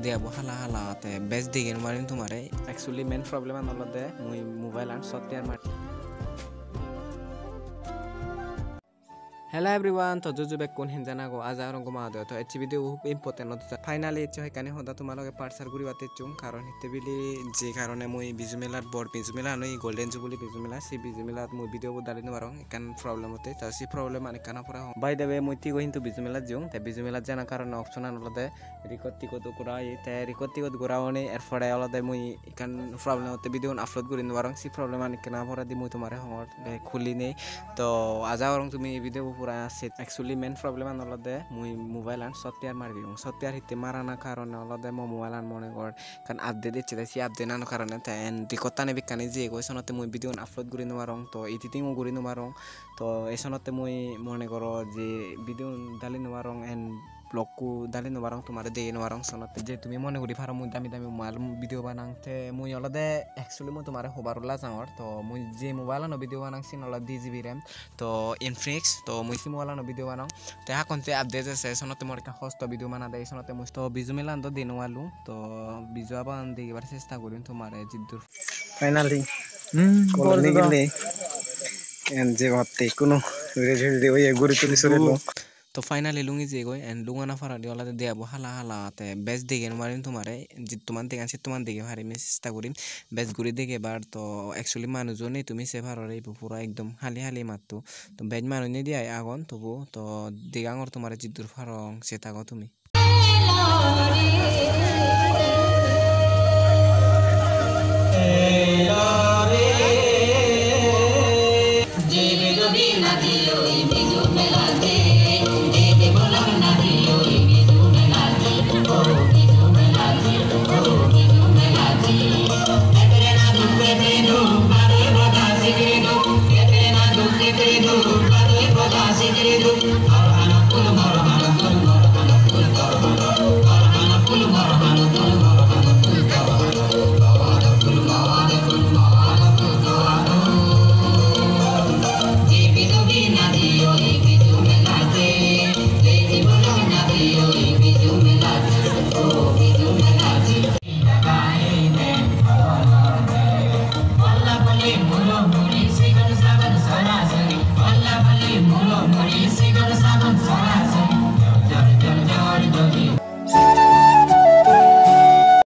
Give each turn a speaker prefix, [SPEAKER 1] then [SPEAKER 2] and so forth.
[SPEAKER 1] dia bu hala hala te best digin marin tumare actually main problem an olode mui mobile and software mar Hello everyone, to jojo back kon hinjana go aja rong ma do to echi video খুব important no to finally echi hoykani hoda tomaloge parser guri bate chung karon hitebili je karone moi bijumelar bor bijumela noi golden jubilee bijumela si bijumelat moi video bo dalino barong ekan problem hote ta si problem ani kana pura by the way moi ti go hintu bijumela jung te bijumela jana karone option an olode record ti ko to kurai te record ti ko guraone erfore olode moi ekan problem hote video upload gurin barong si problem ani kana pura di moi tomare hor khuli nei to aja rong tumi video pura set actually main problem an olode mui mobile and software marbi software hitte marana karone olode mo mobile an mone gor kan update ecche si update nano karone te en dikotane bikani je go sonote mui video upload guri no marong to editing guri no marong to esonote mui mone goro je video dali no marong en blog ku dali no barang tumare de no barang sonote je tumi mone guri phara mui dami dami mal video banang te mui olode actually mui tumare hobarulla jangor to mui je mobile no video banang sin olode 2 GB RAM to Infinix to mui si mobile no video banang te ha konte update ase sonote mor ka host video bana de sonote mui to bijumelan do dinu walu to biju aban de bar chesta korin tumare jiddur finally koloni gele en je batte kuno re oye guri tuli sorelo তো finally লুঙ্গি যে গই and লুঙ্গানা ফারা দি ওলাতে দেব হালা হালা তে best দিকে Marin তোমারে যে তোমার দিকে আছে তোমার দিকে ভারি আমি চেষ্টা করিম বেস্ট গুরি দিকে বার তো অ্যাকচুয়ালি মানুষজনই তুমি সে ভাররে পুরা একদম হালি হালি মারতো তো বেজ মানুনে দি আগন তবু তো দিগাঙর তোমারে জিদ্দুর ফারং সেটা গো তুমি
[SPEAKER 2] Molo, Mori, Sigurd Sabon,